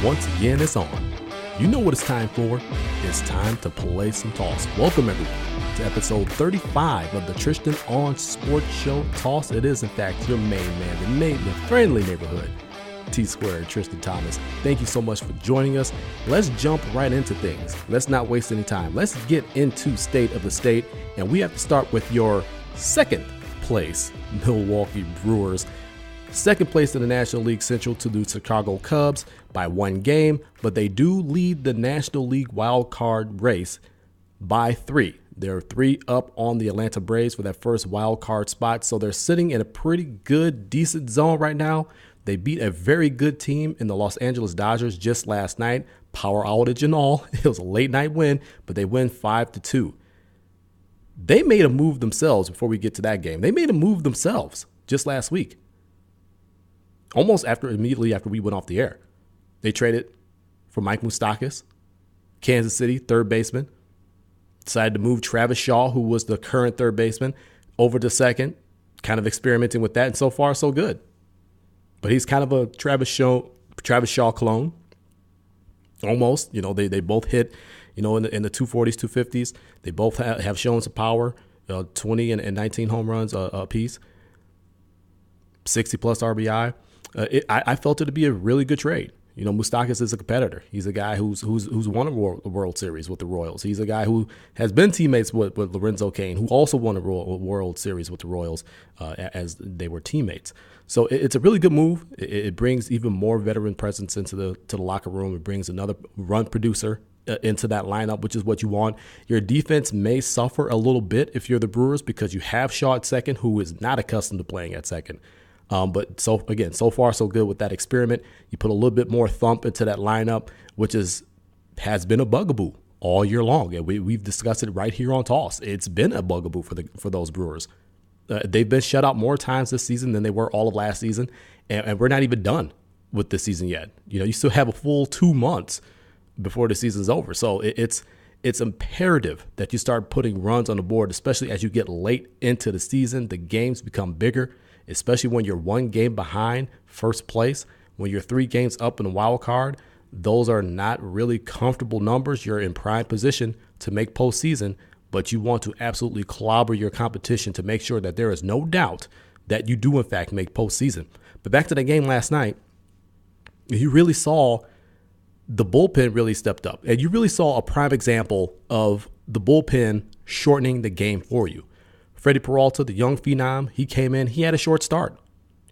once again it's on. You know what it's time for. It's time to play some toss. Welcome everyone to episode 35 of the Tristain on Sports Show Toss. It is in fact your main man, the friendly neighborhood T-Square, Tristain Thomas. Thank you so much for joining us. Let's jump right into things. Let's not waste any time. Let's get into state of the state, and we have to start with your second place Milwaukee Brewers. Second place in the National League Central to the Chicago Cubs by 1 game, but they do lead the National League wild card race by 3. They're 3 up on the Atlanta Braves for that first wild card spot, so they're sitting in a pretty good, decent zone right now. They beat a very good team in the Los Angeles Dodgers just last night, power outage and all. It was a late night win, but they win 5-2. They made a move themselves before we get to that game. They made a move themselves just last week. Immediately after we went off the air. They traded for Mike Moustakas, Kansas City third baseman. Decided to move Travis Shaw, who was the current third baseman, over to second, kind of experimenting with that, and so far so good. But he's kind of a Travis Shaw clone. Almost. They both hit, in the 240s, 250s. They both have shown some power, 20 and 19 home runs apiece, 60-plus RBI. I felt it to be a really good trade. Moustakas is a competitor. He's a guy who's won a World Series with the Royals. He's a guy who has been teammates with Lorenzo Cain, who also won a World Series with the Royals as they were teammates. So it's a really good move. It brings even more veteran presence into the locker room. It brings another run producer into that lineup, which is what you want. Your defense may suffer a little bit if you're the Brewers because you have Shaw at second, who is not accustomed to playing at second. But so far so good with that experiment. You put a little bit more thump into that lineup, which has been a bugaboo all year long. And we've discussed it right here on Toss. It's been a bugaboo for those Brewers. They've been shut out more times this season than they were all of last season. And we're not even done with this season yet. You still have a full 2 months before the season's over. So it's imperative that you start putting runs on the board, especially as you get late into the season. The games become bigger, especially when you're 1 game behind first place, when you're 3 games up in the wild card. Those are not really comfortable numbers. You're in prime position to make postseason, but you want to absolutely clobber your competition to make sure that there is no doubt that you do, in fact, make postseason. But back to the game last night, you really saw the bullpen really stepped up. And you really saw a prime example of the bullpen shortening the game for you. Freddie Peralta, the young phenom, he came in. He had a short start.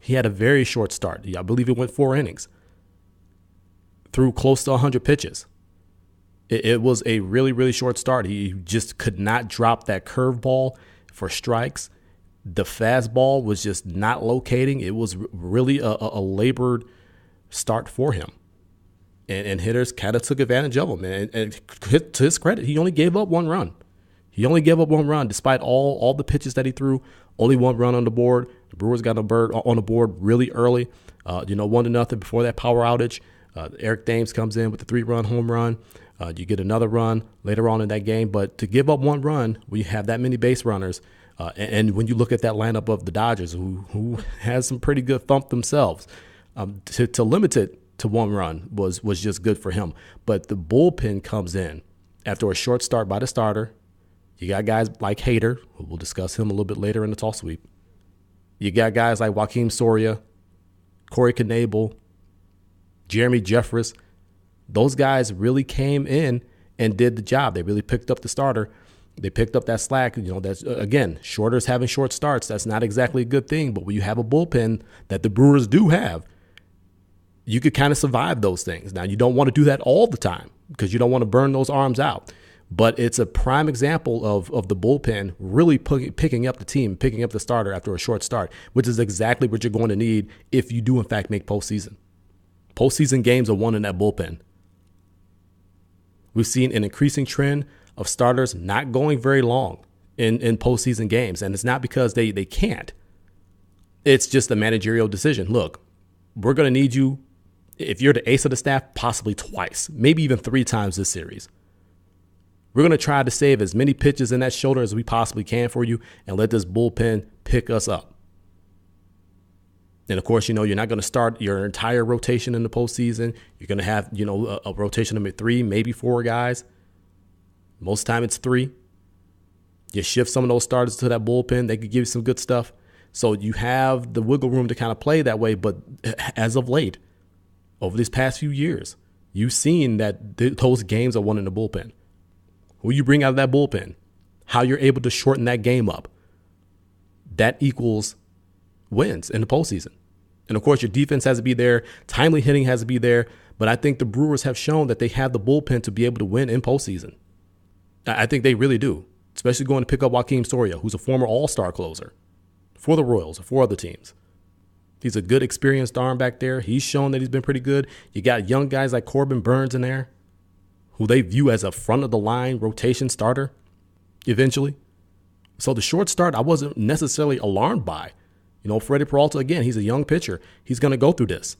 He had a very short start. I believe it went 4 innings. Threw close to 100 pitches. It was a really, really short start. He just could not drop that curveball for strikes. The fastball was just not locating. It was really a labored start for him. And hitters kind of took advantage of him. And to his credit, he only gave up 1 run. He only gave up 1 run despite all the pitches that he threw. Only 1 run on the board. The Brewers got on the board really early. 1-0 before that power outage. Eric Thames comes in with the 3-run home run. You get another run later on in that game. But to give up 1 run when you have that many base runners, and when you look at that lineup of the Dodgers, who has some pretty good thump themselves, to limit it to 1 run was just good for him. But the bullpen comes in after a short start by the starter. You got guys like Hader, who we'll discuss him a little bit later in the toss sweep. You got guys like Joakim Soria, Corey Knebel, Jeremy Jeffress. Those guys really came in and did the job. They really picked up the starter. They picked up that slack. That's, again, shorters having short starts. That's not exactly a good thing. But when you have a bullpen that the Brewers do have, you could kind of survive those things. Now, you don't want to do that all the time because you don't want to burn those arms out. But it's a prime example of the bullpen really picking up the team, picking up the starter after a short start, which is exactly what you're going to need if you do, in fact, make postseason. Postseason games are won in that bullpen. We've seen an increasing trend of starters not going very long in postseason games, and it's not because they can't. It's just a managerial decision. Look, we're going to need you, if you're the ace of the staff, possibly twice, maybe even 3 times this series. We're going to try to save as many pitches in that shoulder as we possibly can for you and let this bullpen pick us up. And of course, you're not going to start your entire rotation in the postseason. You're going to have, a rotation of 3, maybe 4 guys. Most of the time it's 3. You shift some of those starters to that bullpen. They could give you some good stuff. So you have the wiggle room to kind of play that way. But as of late, over these past few years, you've seen that those games are won in the bullpen. Who you bring out of that bullpen, how you're able to shorten that game up, that equals wins in the postseason. And of course, your defense has to be there. Timely hitting has to be there. But I think the Brewers have shown that they have the bullpen to be able to win in postseason. I think they really do, especially going to pick up Joakim Soria, who's a former all-star closer for the Royals, for other teams. He's a good, experienced arm back there. He's shown that he's been pretty good. You got young guys like Corbin Burns in there, who they view as a front-of-the-line rotation starter eventually. So the short start, I wasn't necessarily alarmed by. Freddie Peralta, again, he's a young pitcher. He's going to go through this.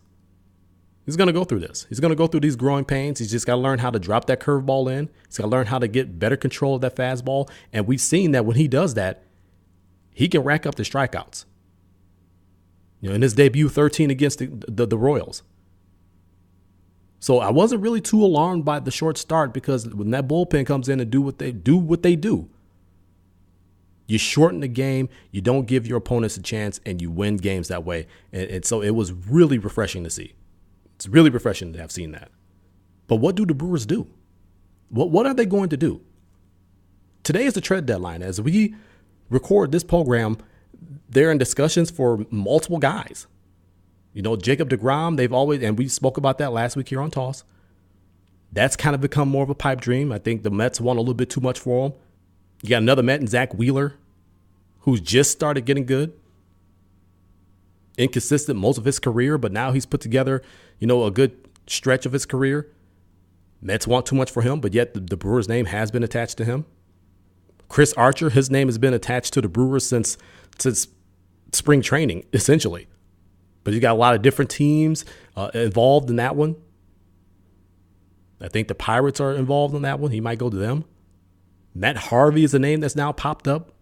He's going to go through these growing pains. He's just got to learn how to drop that curveball in. He's got to learn how to get better control of that fastball. And we've seen that when he does that, he can rack up the strikeouts. In his debut, 13 against the Royals. So I wasn't really too alarmed by the short start, because when that bullpen comes in and do what they do, you shorten the game, you don't give your opponents a chance, and you win games that way. And so it was really refreshing to see. It's really refreshing to have seen that. But what do the Brewers do? What are they going to do? Today is the trade deadline. As we record this program, they're in discussions for multiple guys. Jacob deGrom, they've always, and we spoke about that last week here on Toss. That's kind of become more of a pipe dream. I think the Mets want a little bit too much for him. You got another Met in Zach Wheeler, who's just started getting good. Inconsistent most of his career, but now he's put together, a good stretch of his career. Mets want too much for him, but yet the Brewers' name has been attached to him. Chris Archer, his name has been attached to the Brewers since spring training, essentially. But you got a lot of different teams involved in that one. I think the Pirates are involved in that one. He might go to them. Matt Harvey is a name that's now popped up,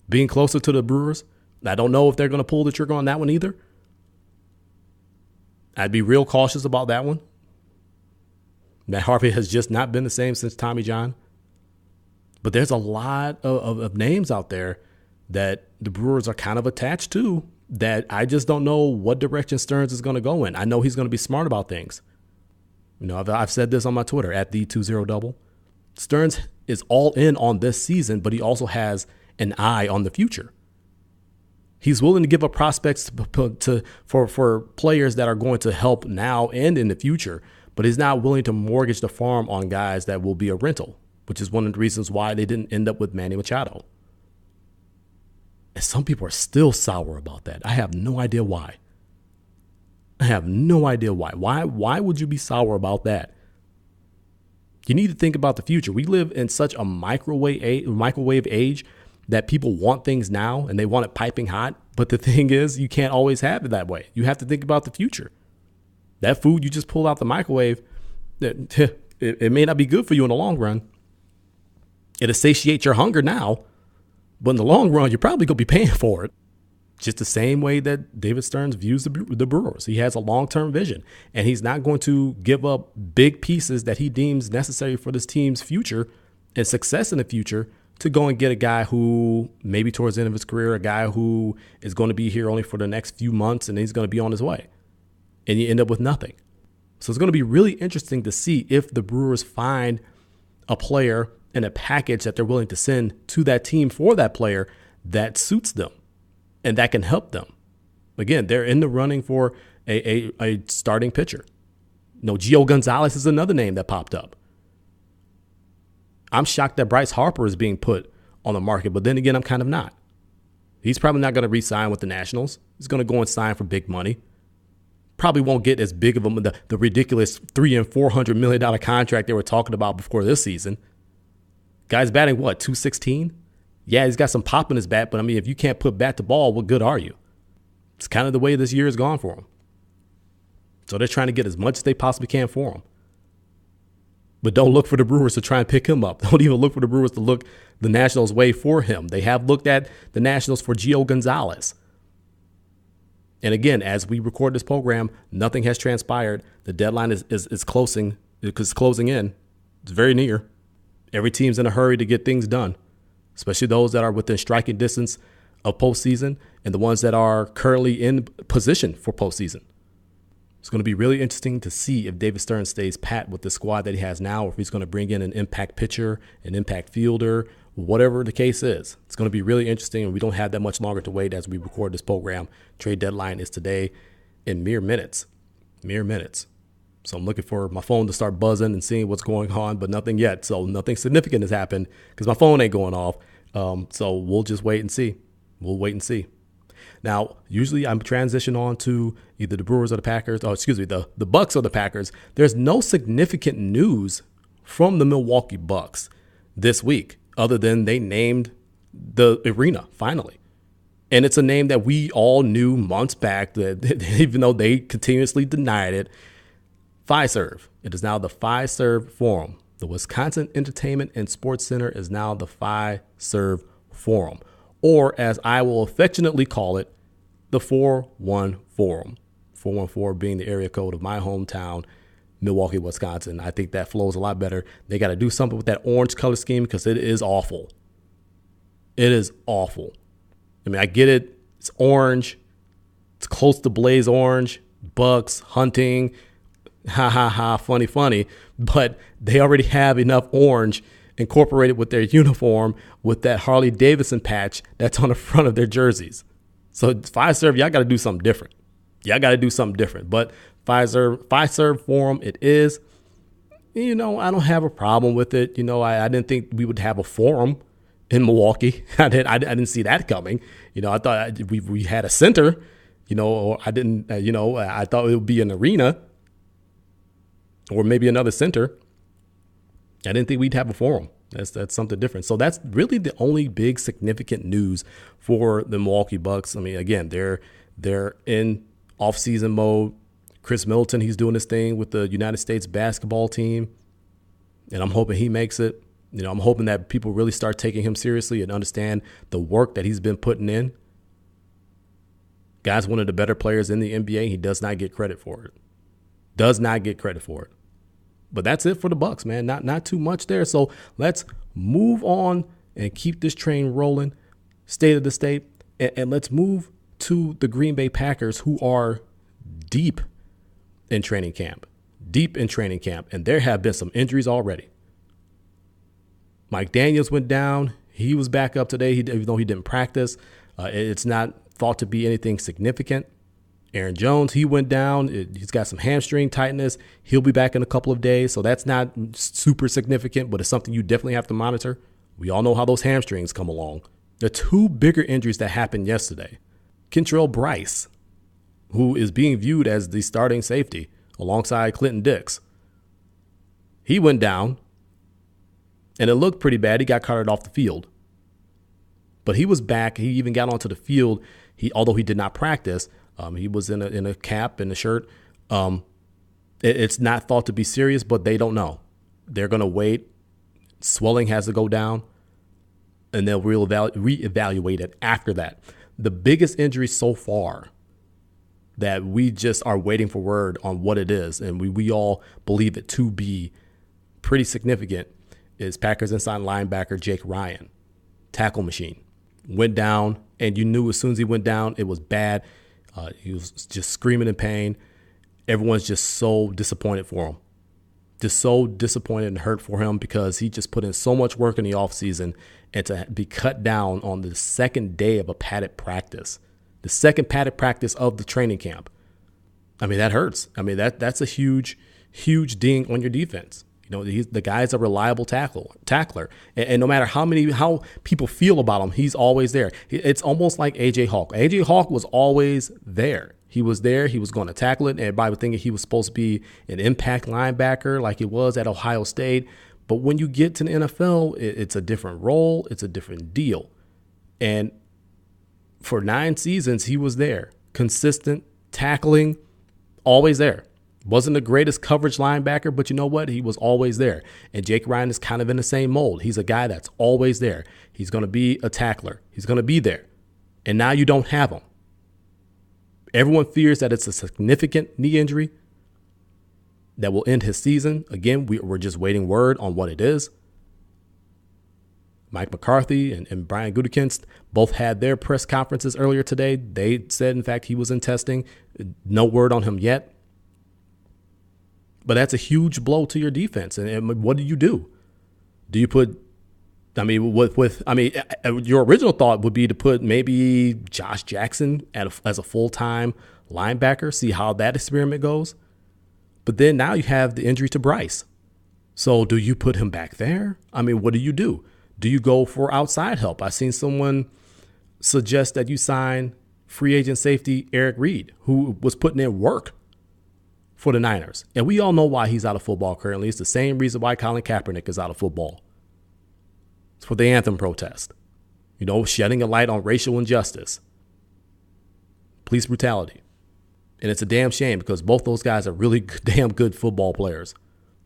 being closer to the Brewers. I don't know if they're going to pull the trigger on that one either. I'd be real cautious about that one. Matt Harvey has just not been the same since Tommy John. But there's a lot of names out there that the Brewers are kind of attached to, that I just don't know what direction Stearns is going to go in. I know he's going to be smart about things. I've said this on my Twitter, @the20double. Stearns is all in on this season, but he also has an eye on the future. He's willing to give up prospects for players that are going to help now and in the future, but he's not willing to mortgage the farm on guys that will be a rental, which is one of the reasons why they didn't end up with Manny Machado. And some people are still sour about that. I have no idea why. Why would you be sour about that? You need to think about the future. We live in such a microwave age that people want things now and they want it piping hot. But the thing is, you can't always have it that way. You have to think about the future. That food you just pulled out the microwave, it may not be good for you in the long run. It'll satiate your hunger now, but in the long run, you're probably going to be paying for it. Just the same way that David Stearns views the Brewers. He has a long-term vision, and he's not going to give up big pieces that he deems necessary for this team's future and success in the future to go and get a guy who maybe towards the end of his career, a guy who is going to be here only for the next few months and he's going to be on his way. And you end up with nothing. So it's going to be really interesting to see if the Brewers find a player and a package that they're willing to send to that team for that player that suits them and that can help them. Again, they're in the running for a starting pitcher. Gio Gonzalez is another name that popped up. I'm shocked that Bryce Harper is being put on the market, but then again, I'm kind of not. He's probably not going to re-sign with the Nationals. He's going to go and sign for big money. Probably won't get as big of the ridiculous $300 and $400 million contract they were talking about before this season. Guy's batting, 216? Yeah, he's got some pop in his bat, but if you can't put bat to ball, what good are you? It's kind of the way this year has gone for him. So they're trying to get as much as they possibly can for him. But don't look for the Brewers to try and pick him up. Don't even look for the Brewers to look the Nationals' way for him. They have looked at the Nationals for Gio Gonzalez. And again, as we record this program, nothing has transpired. The deadline is closing because it's closing in. It's very near. Every team's in a hurry to get things done, especially those that are within striking distance of postseason and the ones that are currently in position for postseason. It's going to be really interesting to see if David Stern stays pat with the squad that he has now, or if he's going to bring in an impact pitcher, an impact fielder, whatever the case is. It's going to be really interesting, and we don't have that much longer to wait as we record this program. Trade deadline is today in mere minutes. Mere minutes. So I'm looking for my phone to start buzzing and seeing what's going on, but nothing yet. So nothing significant has happened because my phone ain't going off. So we'll just wait and see. We'll wait and see. Now, usually I'm transition on to either the Brewers or the Packers, or excuse me, the Bucks or the Packers. There's no significant news from the Milwaukee Bucks this week other than they named the arena finally. And it's a name that we all knew months back, that even though they continuously denied it. Fiserv. It is now the Fiserv Forum. The Wisconsin Entertainment and Sports Center is now the Fiserv Forum, or as I will affectionately call it, the 4-1 Forum. 414 being the area code of my hometown, Milwaukee, Wisconsin. I think that flows a lot better. They got to do something with that orange color scheme because it is awful. It is awful. I mean, I get it. It's orange. It's close to blaze orange. Bucks, hunting. Ha, ha, ha. Funny, funny. But they already have enough orange incorporated with their uniform with that Harley Davidson patch that's on the front of their jerseys. So Fiserv, y'all got to do something different. Y'all got to do something different. But Fiserv Forum, it is. You know, I don't have a problem with it. You know, I didn't think we would have a forum in Milwaukee. I didn't see that coming. You know, I thought we had a center. You know, or I didn't. I thought it would be an arena or maybe another center. I didn't think we'd have a forum. That's something different. So that's really the only big significant news for the Milwaukee Bucks. I mean, again, they're in off-season mode. Chris Middleton, he's doing his thing with the United States basketball team, and I'm hoping he makes it. You know, I'm hoping that people really start taking him seriously and understand the work that he's been putting in. Guy's one of the better players in the NBA. He does not get credit for it. Does not get credit for it. But that's it for the Bucks, man. Not too much there. So let's move on and keep this train rolling. State of the state. And let's move to the Green Bay Packers, who are deep in training camp. Deep in training camp. And there have been some injuries already. Mike Daniels went down. He was back up today, even though he didn't practice. It's not thought to be anything significant. Aaron Jones, he went down. He's got some hamstring tightness. He'll be back in a couple of days. So that's not super significant, but it's something you definitely have to monitor. We all know how those hamstrings come along. The two bigger injuries that happened yesterday. Kentrell Brice, who is being viewed as the starting safety alongside Clinton Dix. He went down, and it looked pretty bad. He got carted off the field. But he was back. He even got onto the field. Although he did not practice, he was in a cap and a shirt. It's not thought to be serious, but they don't know. They're going to wait. Swelling has to go down, and they'll reevaluate it after that. The biggest injury so far that we just are waiting for word on what it is, and we all believe it to be pretty significant, is Packers inside linebacker Jake Ryan. Tackle machine. Went down, and you knew as soon as he went down, it was bad. He was just screaming in pain. Everyone's just so disappointed for him. Just so disappointed and hurt for him because he just put in so much work in the offseason, and to be cut down on the second day of a padded practice, the second padded practice of the training camp. I mean, that hurts. I mean, that's a huge, huge ding on your defense. You know, the guy's a reliable tackler. And no matter how people feel about him, he's always there. It's almost like A.J. Hawk. A.J. Hawk was always there. He was there. He was going to tackle it. And everybody was thinking he was supposed to be an impact linebacker like it was at Ohio State. But when you get to the NFL, it's a different role. It's a different deal. And for 9 seasons, he was there. Consistent, tackling, always there. Wasn't the greatest coverage linebacker, but you know what? He was always there. And Jake Ryan is kind of in the same mold. He's a guy that's always there. He's going to be a tackler. He's going to be there. And now you don't have him. Everyone fears that it's a significant knee injury that will end his season. Again, we're just waiting word on what it is. Mike McCarthy and Brian Gutekunst both had their press conferences earlier today. They said, in fact, he was in testing. No word on him yet. But that's a huge blow to your defense. And what do? Do you put, your original thought would be to put maybe Josh Jackson as a full-time linebacker, see how that experiment goes. But then now you have the injury to Bryce. So do you put him back there? What do? Do you go for outside help? I've seen someone suggest that you sign free agent safety Eric Reed, who was putting in work for the Niners. And we all know why he's out of football currently. It's the same reason why Colin Kaepernick is out of football. It's for the anthem protest. Shedding a light on racial injustice, police brutality. And it's a damn shame because both those guys are really damn good football players.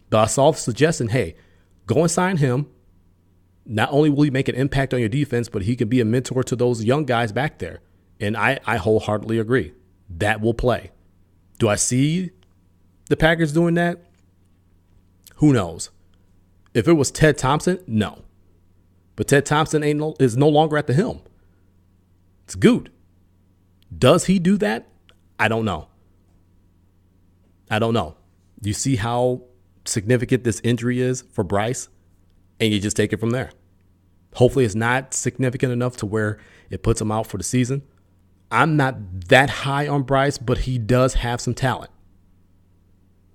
But I saw the suggestion, hey, go and sign him. Not only will he make an impact on your defense, but he can be a mentor to those young guys back there. And I wholeheartedly agree. That will play. Do I see the Packers doing that? Who knows? If it was Ted Thompson, no. But Ted Thompson is no longer at the helm. It's good. Does he do that? I don't know. Do you see how significant this injury is for Bryce? And you just take it from there. Hopefully it's not significant enough to where it puts him out for the season. I'm not that high on Bryce, but he does have some talent.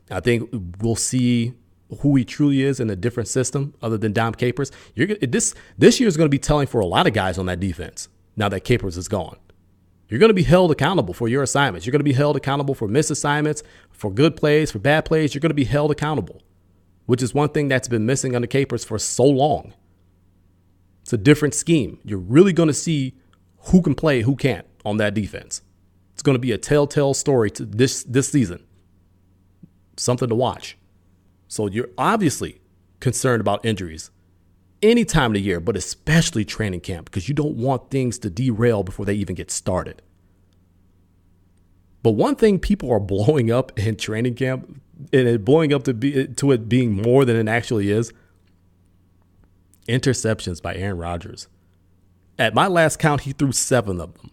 I think we'll see who he truly is in a different system other than Dom Capers. This year is going to be telling for a lot of guys on that defense now that Capers is gone. You're going to be held accountable for your assignments. You're going to be held accountable for missed assignments, for good plays, for bad plays. You're going to be held accountable, which is one thing that's been missing under Capers for so long. It's a different scheme. You're really going to see who can play, who can't on that defense. It's going to be a telltale story to this season. Something to watch. So you're obviously concerned about injuries any time of the year, but especially training camp, because you don't want things to derail before they even get started. But one thing people are blowing up in training camp, and it blowing up to it being more than it actually is, interceptions by Aaron Rodgers. At my last count, he threw 7 of them.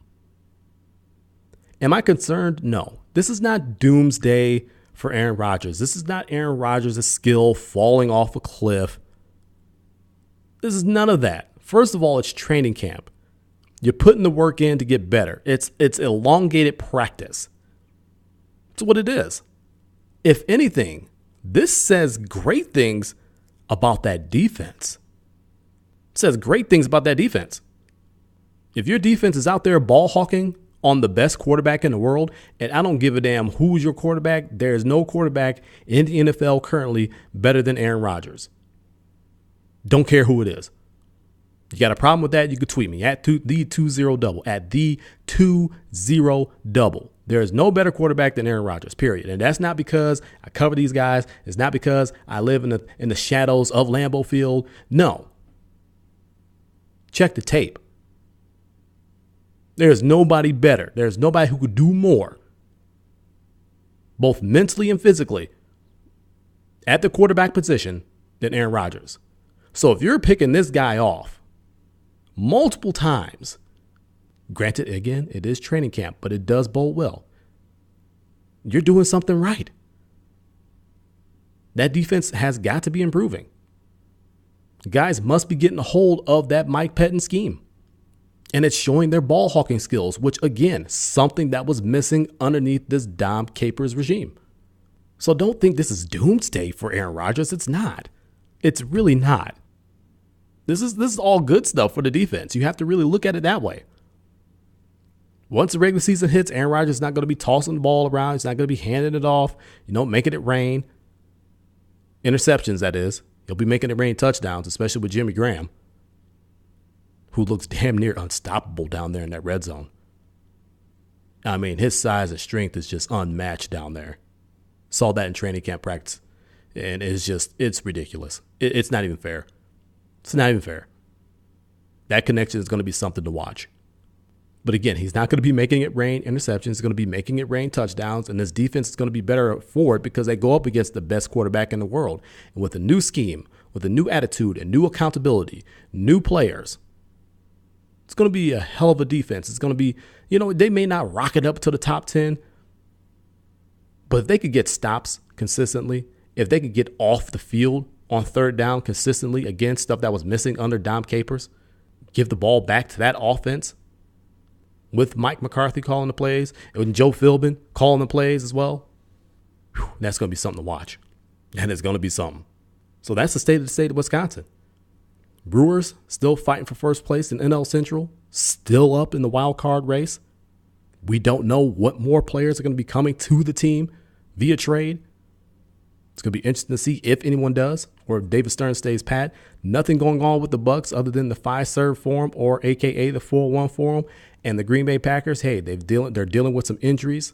Am I concerned? No. This is not doomsday for Aaron Rodgers. This is not Aaron Rodgers' skill falling off a cliff. This is none of that. First of all, it's training camp. You're putting the work in to get better. It's elongated practice. It's what it is. If anything, this says great things about that defense. It says great things about that defense. If your defense is out there ball hawking on the best quarterback in the world, and I don't give a damn who's your quarterback, there's no quarterback in the NFL currently better than Aaron Rodgers. Don't care who it is. You got a problem with that, you could tweet me at the 20double, at the 20double. There is no better quarterback than Aaron Rodgers, period. And that's not because I cover these guys. It's not because I live in the shadows of Lambeau Field. No. Check the tape. There's nobody better. There's nobody who could do more, both mentally and physically, at the quarterback position than Aaron Rodgers. So if you're picking this guy off multiple times, granted, again, it is training camp, but it does bode well. You're doing something right. That defense has got to be improving. Guys must be getting a hold of that Mike Pettin scheme. And it's showing their ball hawking skills, which, again, something that was missing underneath this Dom Capers regime. So don't think this is doomsday for Aaron Rodgers. It's not. It's really not. This is all good stuff for the defense. You have to really look at it that way. Once the regular season hits, Aaron Rodgers is not going to be tossing the ball around. He's not going to be handing it off, making it rain. Interceptions, that is. He'll be making it rain touchdowns, especially with Jimmy Graham, who looks damn near unstoppable down there in that red zone. I mean, his size and strength is just unmatched down there. Saw that in training camp practice, and it's ridiculous. It's not even fair. It's not even fair. That connection is going to be something to watch. But again, he's not going to be making it rain interceptions. He's going to be making it rain touchdowns. And this defense is going to be better for it because they go up against the best quarterback in the world. And with a new scheme, with a new attitude and new accountability, new players, it's going to be a hell of a defense. It's going to be, they may not rocket up to the top 10, but if they could get stops consistently, if they could get off the field on third down consistently against stuff that was missing under Dom Capers, give the ball back to that offense with Mike McCarthy calling the plays and Joe Philbin calling the plays as well, that's going to be something to watch. And it's going to be something. So that's the state of Wisconsin. Brewers still fighting for first place in NL Central, still up in the wild card race. We don't know what more players are going to be coming to the team via trade. It's going to be interesting to see if anyone does or if David Stern stays pat. Nothing going on with the Bucks other than the Fiserv Forum or AKA the 401 Forum. And the Green Bay Packers, hey, they're dealing with some injuries,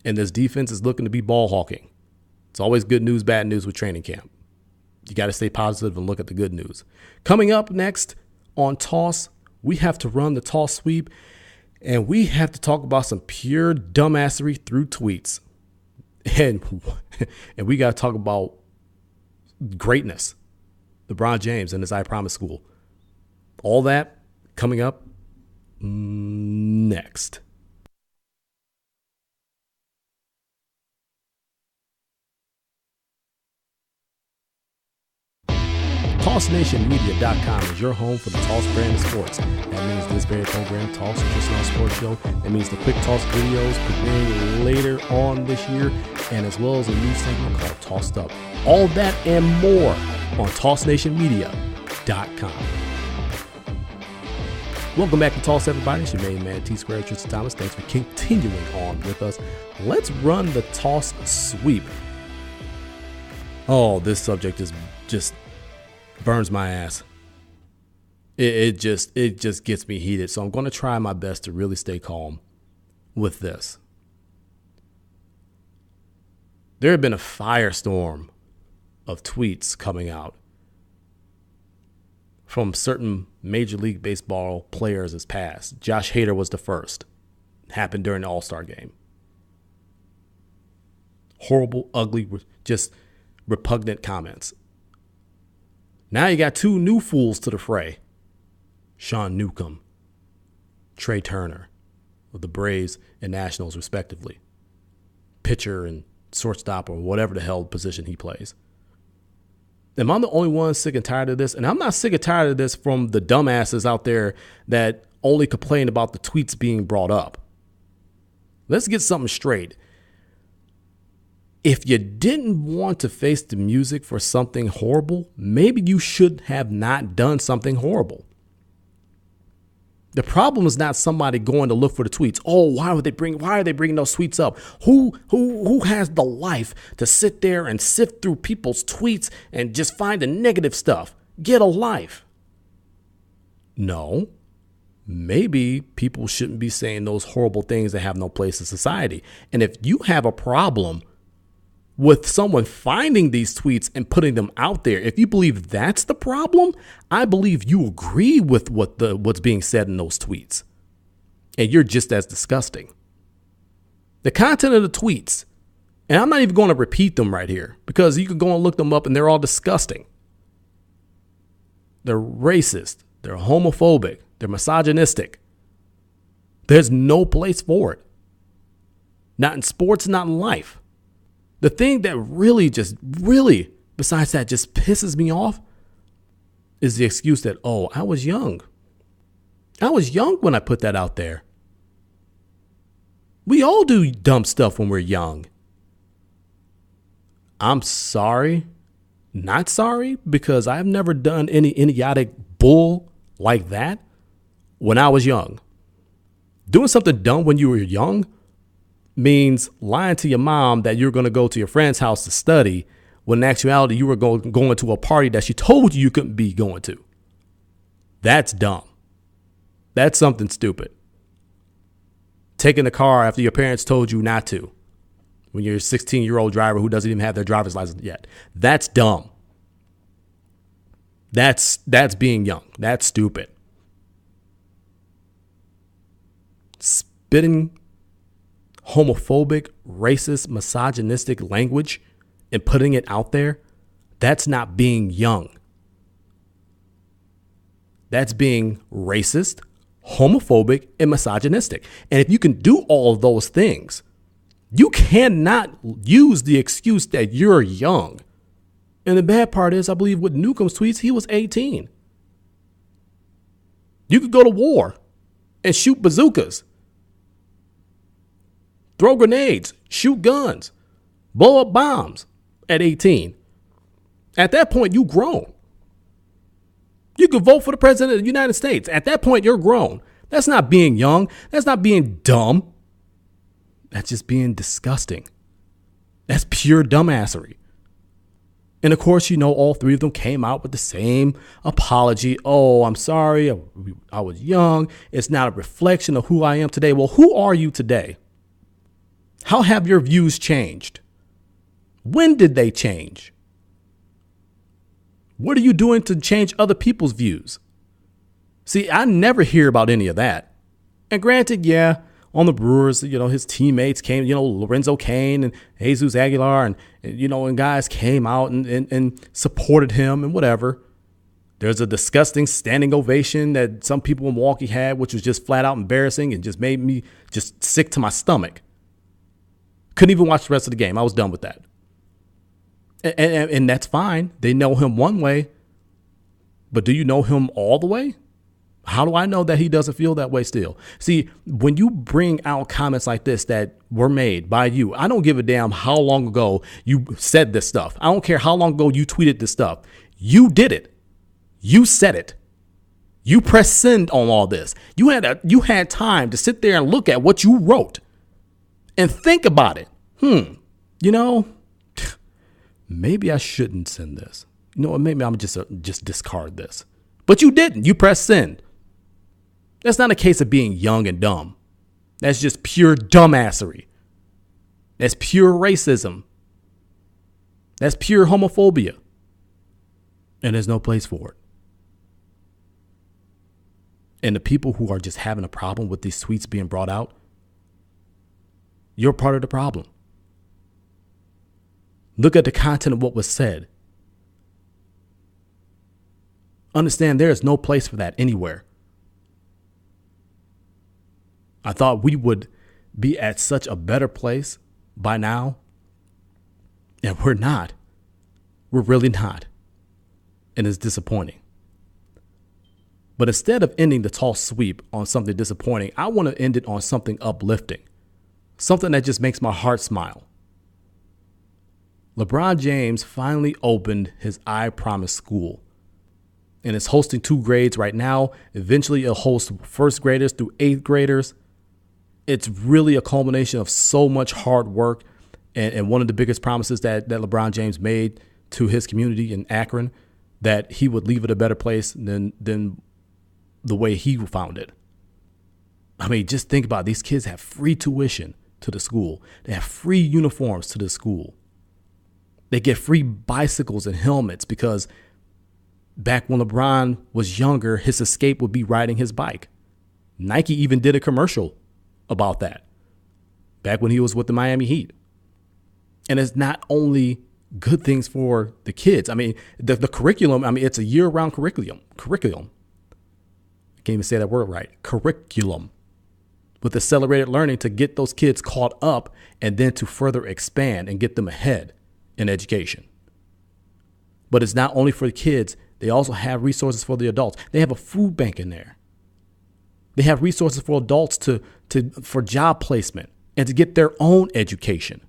and this defense is looking to be ball hawking. It's always good news, bad news with training camp. You got to stay positive and look at the good news. Coming up next on Toss, we have to run the Toss sweep, and we have to talk about some pure dumbassery through tweets. And we got to talk about greatness. LeBron James and his I Promise School. All that coming up next. TossNationMedia.com is your home for the Toss brand of sports. That means this very program, Toss, a Tristain Sports Show. That means the quick Toss videos premiering later on this year, and as well as a new segment called Tossed Up. All that and more on TossNationMedia.com. Welcome back to Toss, everybody. It's your main man, T-Squared, Tristan Thomas. Thanks for continuing on with us. Let's run the Toss sweep. Oh, this subject is just burns my ass. It just gets me heated. So I'm going to try my best to really stay calm with this. There had been a firestorm of tweets coming out from certain Major League Baseball players as past. Josh Hader was the first. Happened during the All-Star game. Horrible, ugly, just repugnant comments. Now you got two new fools to the fray. Sean Newcomb, Trey Turner of the Braves and Nationals respectively. Pitcher and shortstop or whatever the hell position he plays. Am I the only one sick and tired of this? And I'm not sick and tired of this from the dumbasses out there that only complain about the tweets being brought up. Let's get something straight. If you didn't want to face the music for something horrible, maybe you should have not done something horrible. The problem is not somebody going to look for the tweets. Oh, why are they bringing those tweets up? Who has the life to sit there and sift through people's tweets and just find the negative stuff? Get a life. No. Maybe people shouldn't be saying those horrible things that have no place in society. And if you have a problem with someone finding these tweets and putting them out there, if you believe that's the problem, I believe you agree with what's being said in those tweets. And you're just as disgusting. The content of the tweets, and I'm not even going to repeat them right here because you can go and look them up and they're all disgusting. They're racist. They're homophobic. They're misogynistic. There's no place for it. Not in sports, not in life. The thing that really, besides that, just pisses me off is the excuse that, oh, I was young. I was young when I put that out there. We all do dumb stuff when we're young. I'm sorry, not sorry, because I've never done any idiotic bull like that when I was young. Doing something dumb when you were young means lying to your mom that you're going to go to your friend's house to study when in actuality you were going to a party that she told you couldn't be going to. That's dumb. That's something stupid. Taking the car after your parents told you not to when you're a 16-year-old driver who doesn't even have their driver's license yet. That's dumb. That's being young. That's stupid. spitting homophobic, racist, misogynistic language and putting it out there, that's not being young. That's being racist, homophobic, and misogynistic. And if you can do all of those things, you cannot use the excuse that you're young. And the bad part is, I believe with Newcomb's tweets, he was 18. You could go to war and shoot bazookas, throw grenades, shoot guns, blow up bombs at 18. At that point, you grown. You could vote for the president of the United States. At that point, you're grown. That's not being young. That's not being dumb. That's just being disgusting. That's pure dumbassery. And of course, all three of them came out with the same apology. Oh, I'm sorry. I was young. It's not a reflection of who I am today. Well, who are you today? How have your views changed? When did they change? What are you doing to change other people's views? See, I never hear about any of that. And granted, yeah, on the Brewers, his teammates came, Lorenzo Cain and Jesus Aguilar and guys came out and supported him and whatever. There's a disgusting standing ovation that some people in Milwaukee had, which was just flat out embarrassing and just made me just sick to my stomach. Couldn't even watch the rest of the game. I was done with that. And that's fine. They know him one way, but do you know him all the way? How do I know that he doesn't feel that way still? See, when you bring out comments like this that were made by you, I don't give a damn how long ago you said this stuff. I don't care how long ago you tweeted this stuff. You did it. You said it. You pressed send on all this. You had time to sit there and look at what you wrote and think about it. Maybe I shouldn't send this. Maybe I'm just discard this. But you didn't. You pressed send. That's not a case of being young and dumb. That's just pure dumbassery. That's pure racism. That's pure homophobia. And there's no place for it. And the people who are just having a problem with these tweets being brought out, you're part of the problem. Look at the content of what was said. Understand there is no place for that anywhere. I thought we would be at such a better place by now. And we're not. We're really not. And it's disappointing. But instead of ending the tall sweep on something disappointing, I want to end it on something uplifting. Something that just makes my heart smile. LeBron James finally opened his I Promise school and is hosting 2 grades right now. Eventually it'll host first graders through 8th graders. It's really a culmination of so much hard work. And one of the biggest promises that LeBron James made to his community in Akron, that he would leave it a better place than the way he found it. I mean, just think about it. These kids have free tuition to the school. They have free uniforms to the school. They get free bicycles and helmets because back when LeBron was younger, his escape would be riding his bike. Nike even did a commercial about that back when he was with the Miami Heat. And it's not only good things for the kids. I mean, the curriculum, it's a year-round curriculum. I can't even say that word right. Curriculum. With accelerated learning to get those kids caught up and then to further expand and get them ahead in education. But it's not only for the kids. They also have resources for the adults. They have a food bank in there. They have resources for adults for job placement and to get their own education.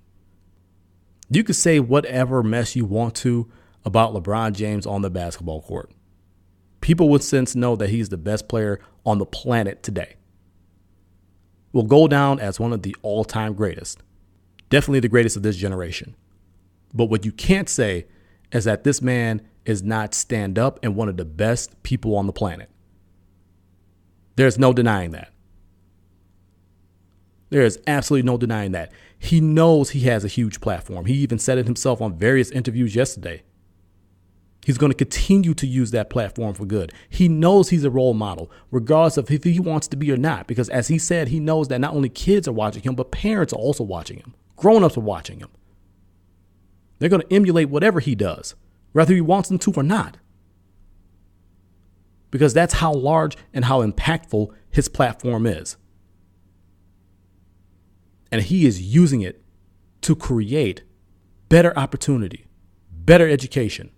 You could say whatever mess you want to about LeBron James on the basketball court. People would since know that he's the best player on the planet today. Will go down as one of the all-time greatest. Definitely the greatest of this generation. But what you can't say is that this man is not stand up and one of the best people on the planet. There's no denying that. There is absolutely no denying that. He knows he has a huge platform. He even said it himself on various interviews yesterday. He's going to continue to use that platform for good. He knows he's a role model, regardless of if he wants to be or not, because as he said, he knows that not only kids are watching him, but parents are also watching him. Grown-ups are watching him. They're going to emulate whatever he does, whether he wants them to or not, because that's how large and how impactful his platform is. And he is using it to create better opportunity, better education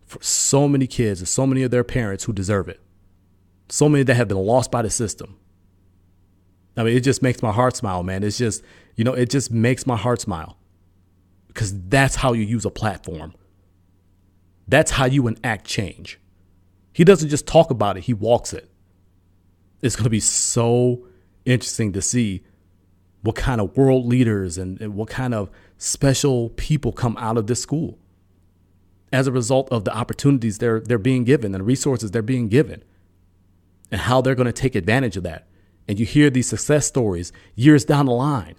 for so many kids and so many of their parents who deserve it. So many that have been lost by the system. I mean, it just makes my heart smile, man. It's just, it just makes my heart smile, because that's how you use a platform. That's how you enact change. He doesn't just talk about it, he walks it. It's going to be so interesting to see what kind of world leaders and what kind of special people come out of this school as a result of the opportunities they're being given and the resources they're being given, and how they're going to take advantage of that. And you hear these success stories years down the line.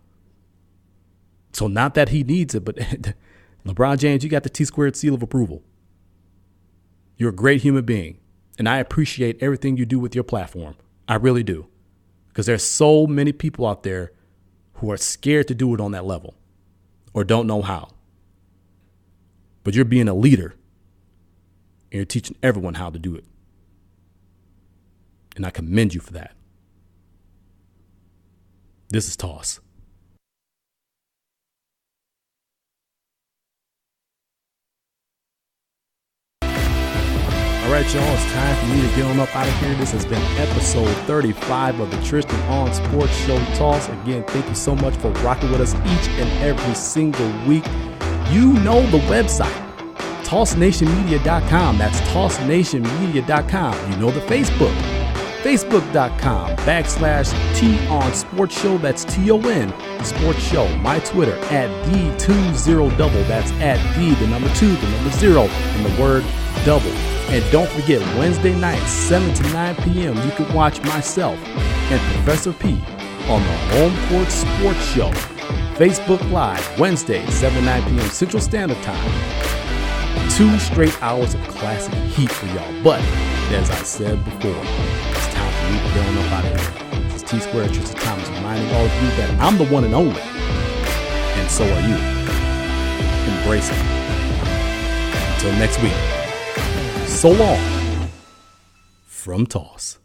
So not that he needs it, but LeBron James, you got the T-squared seal of approval. You're a great human being, and I appreciate everything you do with your platform. I really do, because there's so many people out there who are scared to do it on that level or don't know how. But you're being a leader, and you're teaching everyone how to do it. And I commend you for that. This is Toss. All right, y'all, it's time for me to get on up out of here. This has been episode 35 of the Tristain on Sports Show Toss. Again, thank you so much for rocking with us each and every single week. You know the website, tossnationmedia.com. That's tossnationmedia.com. You know the Facebook, facebook.com/T on Sports Show. That's TON Sports Show. My Twitter @the20double. That's @the2, 0, and the word double. And don't forget, Wednesday nights, 7 to 9 p.m., you can watch myself and Professor P on the Home Court Sports Show. Facebook Live, Wednesday, 7 to 9 p.m. Central Standard Time. 2 straight hours of classic heat for y'all. But, as I said before, it's time for me to get on up out of here. This is T-Squared Tristain Thomas reminding all of you that I'm the one and only. And so are you. Embrace it. Until next week. So long from Toss.